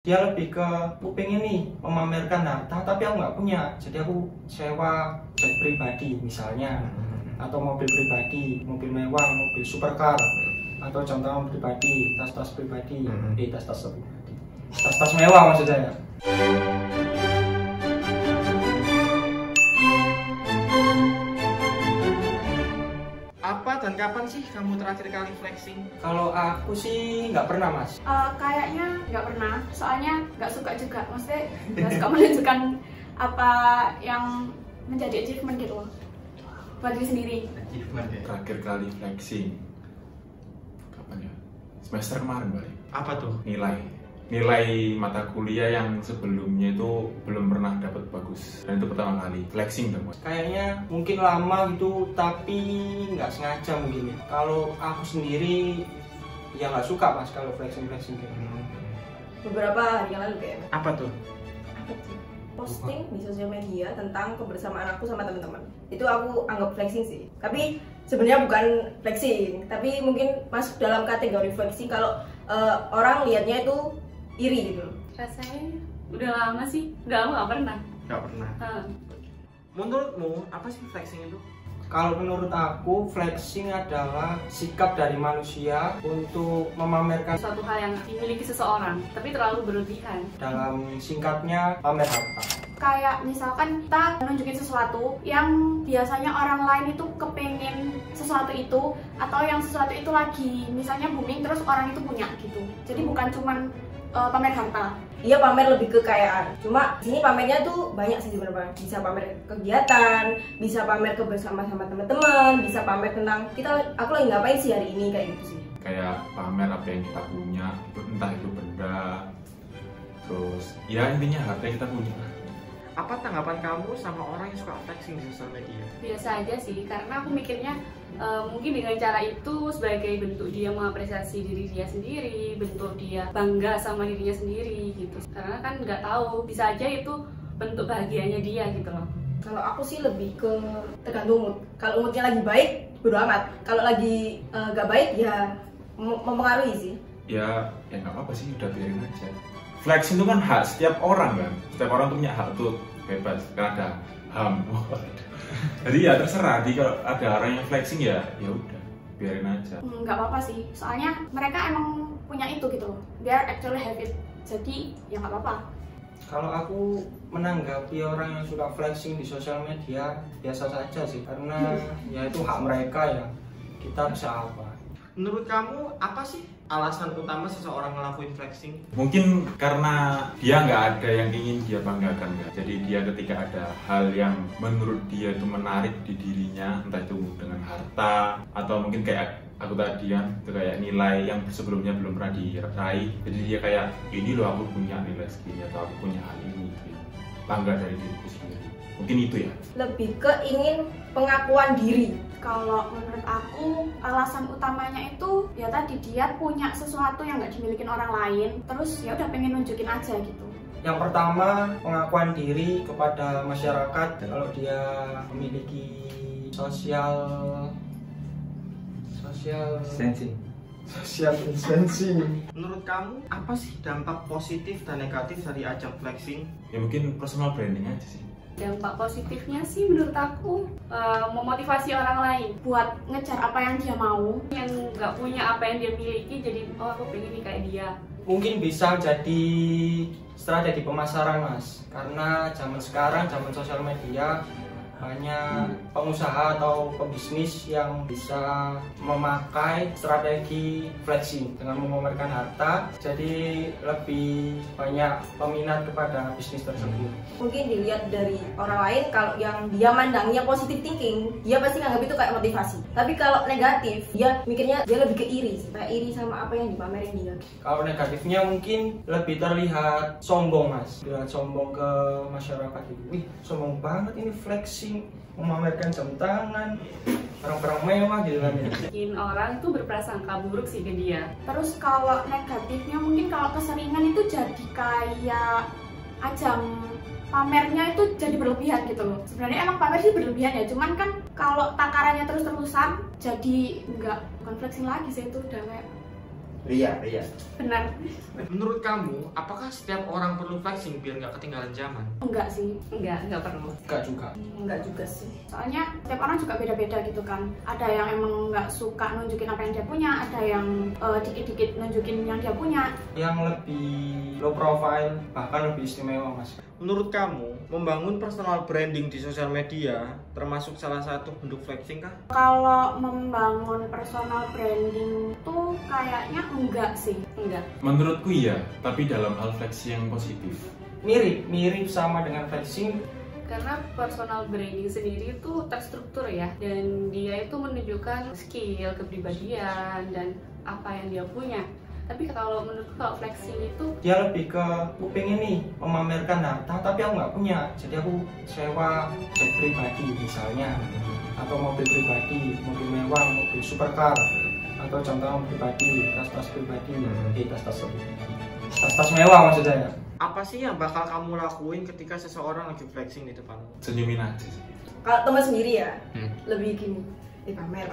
Dia lebih ke aku pengen nih memamerkan harta tapi aku nggak punya, jadi aku sewa jet pribadi misalnya, atau mobil pribadi, mobil mewah, mobil supercar, atau jam tangan pribadi, tas-tas pribadi, tas-tas mewah maksud saya. Apa dan kapan sih kamu terakhir kali flexing? Kalau aku sih nggak pernah, Mas. Kayaknya nggak pernah, soalnya nggak suka juga, maksudnya nggak suka menunjukkan apa yang menjadi achievement gitu loh buat diri sendiri. Achievement ya? Terakhir kali flexing kapan ya? Semester kemarin balik. Apa tuh? Nilai mata kuliah yang sebelumnya itu belum pernah dapat bagus, dan itu pertama kali flexing dong. Kayaknya mungkin lama gitu tapi nggak sengaja mungkin ya. Kalau aku sendiri ya nggak suka, Mas, kalau flexing gitu. Beberapa hari yang lalu kayaknya. Apa tuh? Posting di sosial media tentang kebersamaan aku sama teman-teman. Itu aku anggap flexing sih. Tapi sebenarnya bukan flexing, tapi mungkin masuk dalam kategori flexing kalau orang lihatnya itu iri gitu. Rasanya udah lama sih, udah lama nggak pernah. Nggak pernah. Menurutmu apa sih flexing itu? Kalau menurut aku, flexing adalah sikap dari manusia untuk memamerkan, Suatu hal yang dimiliki seseorang, tapi terlalu berlebihan. dalam singkatnya, pamer harta. Kayak misalkan kita nunjukin sesuatu yang biasanya orang lain itu kepengen sesuatu itu, atau yang sesuatu itu lagi misalnya booming terus orang itu punya gitu. Jadi bukan cuman pamer harta. Dia pamer lebih ke kekayaan. Cuma di sini pamernya tuh banyak sih sebenarnya. Bisa pamer kegiatan, bisa pamer kebersamaan sama teman-teman, bisa pamer tentang aku lagi ngapain sih hari ini, kayak gitu sih. Kayak pamer apa yang kita punya, entah itu benda, terus ya intinya harta yang kita punya. Apa tanggapan kamu sama orang yang suka flexing di sosial media? Biasa aja sih, karena aku mikirnya mungkin dengan cara itu sebagai bentuk dia mengapresiasi diri dia sendiri, bentuk dia bangga sama dirinya sendiri gitu. Karena kan nggak tahu, bisa aja itu bentuk bahagianya dia gitu loh. Kalau aku sih lebih ke tergantung mood. Kalau moodnya lagi baik, bodo amat. Kalau lagi gak baik ya mempengaruhi sih. Ya nggak apa-apa sih, udah biarin aja. Flexing itu kan hak setiap orang kan, setiap orang tuh punya hak tuh bebas, karena ada HAM. Jadi ya terserah, kalau ada orang yang flexing ya udah biarin aja. Nggak apa-apa sih, soalnya mereka emang punya itu gitu loh. They actually have it, jadi ya nggak apa-apa. Kalau aku menanggapi orang yang suka flexing di sosial media, biasa saja sih, karena ya itu hak mereka ya. Kita bisa apa? Menurut kamu apa sih alasan utama seseorang ngelakuin flexing? Mungkin karena dia nggak ada yang ingin dia banggakan kan. Jadi dia ketika ada hal yang menurut dia itu menarik di dirinya, entah itu dengan harta atau mungkin kayak aku tadi kan, itu kayak nilai yang sebelumnya belum pernah diraih. Jadi dia kayak, ini loh aku punya nilai segini, atau aku punya hal ini gitu. Bangga dari diriku sendiri. Mungkin itu ya. Lebih ke ingin pengakuan diri. Kalau menurut aku alasan utamanya itu ya tadi dia punya sesuatu yang nggak dimiliki orang lain, terus ya udah pengen nunjukin aja gitu. Yang pertama, pengakuan diri kepada masyarakat. Kalau dia memiliki social distancing. Menurut kamu apa sih dampak positif dan negatif dari ajang flexing? Ya mungkin personal branding aja sih. Dampak positifnya sih menurut aku memotivasi orang lain buat ngejar apa yang dia mau, yang nggak punya apa yang dia miliki, jadi oh aku pengen nih kayak dia. Mungkin bisa jadi strategi pemasaran, Mas, karena zaman sekarang, zaman sosial media, banyak pengusaha atau pebisnis yang bisa memakai strategi flexing dengan memamerkan harta, jadi lebih banyak peminat kepada bisnis tersebut. Mungkin dilihat dari orang lain, kalau yang dia mandangnya positive thinking, dia pasti nganggap itu kayak motivasi. Tapi kalau negatif, dia mikirnya dia lebih ke iri sih, kayak iri sama apa yang dipamerin dia. Kalau negatifnya mungkin lebih terlihat sombong, Mas, terlihat sombong ke masyarakat itu. Wih, sombong banget ini flexing, memamerkan jam tangan, barang-barang mewah gitu kan ya. Bikin orang tuh berprasangka buruk sih ke dia. Terus kalau negatifnya mungkin kalau keseringan itu jadi kayak ajang pamernya itu jadi berlebihan gitu loh. Sebenarnya emang pamer sih berlebihan ya, cuman kan kalau takarannya terus-terusan jadi bukan flexing lagi sih, itu udah kayak Ria. Benar. Menurut kamu, apakah setiap orang perlu flexing biar nggak ketinggalan zaman? Enggak sih, enggak perlu. Enggak juga. Enggak juga sih. Soalnya setiap orang juga beda-beda gitu kan. Ada yang emang nggak suka nunjukin apa yang dia punya, ada yang dikit-dikit nunjukin yang dia punya. Yang lebih low profile, bahkan lebih istimewa mas. Menurut kamu, membangun personal branding di sosial media termasuk salah satu bentuk flexing kah? Kalau membangun personal branding tuh kayaknya enggak sih, enggak. Menurutku iya, tapi dalam hal flexing yang positif. Mirip sama dengan flexing. Karena personal branding sendiri itu terstruktur ya, dan dia itu menunjukkan skill, kepribadian, dan apa yang dia punya. Tapi kalau menurutku kalau flexing itu Dia lebih ke, aku pengen nih memamerkan harta tapi aku nggak punya. Jadi aku sewa jet pribadi misalnya, atau mobil pribadi, mobil mewah, mobil supercar, atau contoh pribadi, tas-tas pribadi, tas-tas mewah maksud saya. Apa sih yang bakal kamu lakuin ketika seseorang lagi flexing di depanmu? Senyumin aja sih. Kalau teman sendiri ya, lebih gini, pamer.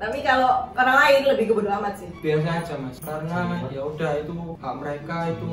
Tapi kalau orang lain lebih ke bodo amat sih. Biasa aja mas, karena ya udah itu hak mereka, itu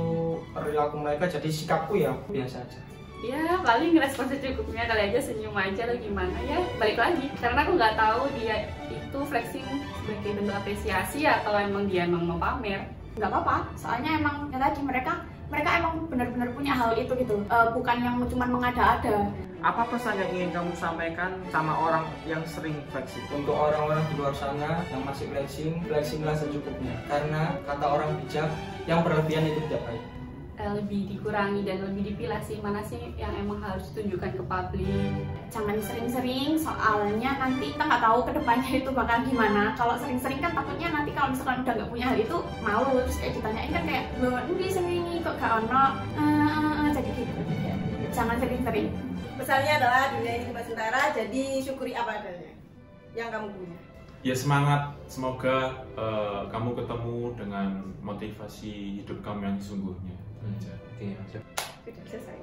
perilaku mereka, jadi sikapku ya biasa aja. ya paling respon secukupnya, kali aja senyum aja atau gimana ya, balik lagi. Karena aku nggak tahu dia itu flexing sebagai bentuk apresiasi atau emang dia emang mau pamer. Nggak apa-apa, soalnya emang yang tadi mereka emang benar-benar punya hal itu gitu, bukan yang cuma mengada-ada. Apa pesan yang ingin kamu sampaikan sama orang yang sering flexing? Untuk orang-orang di luar sana yang masih flexinglah secukupnya. Karena kata orang bijak, yang berlebihan itu tidak baik. Lebih dikurangi dan lebih dipilah sih mana sih yang emang harus ditunjukkan ke publik. Jangan sering-sering, soalnya nanti kita nggak tahu kedepannya itu bakal gimana. Kalau sering-sering kan takutnya nanti kalau misalkan udah nggak punya hal itu malu, terus kayak ditanyain kan kayak lo ini sering kok gak ono, jadi gitu. Jangan sering-sering. Pesannya adalah dunia ini cuma sementara, jadi syukuri apa adanya yang kamu punya. Ya semangat, semoga kamu ketemu dengan motivasi hidup kamu yang sesungguhnya. Iya. Sudah selesai.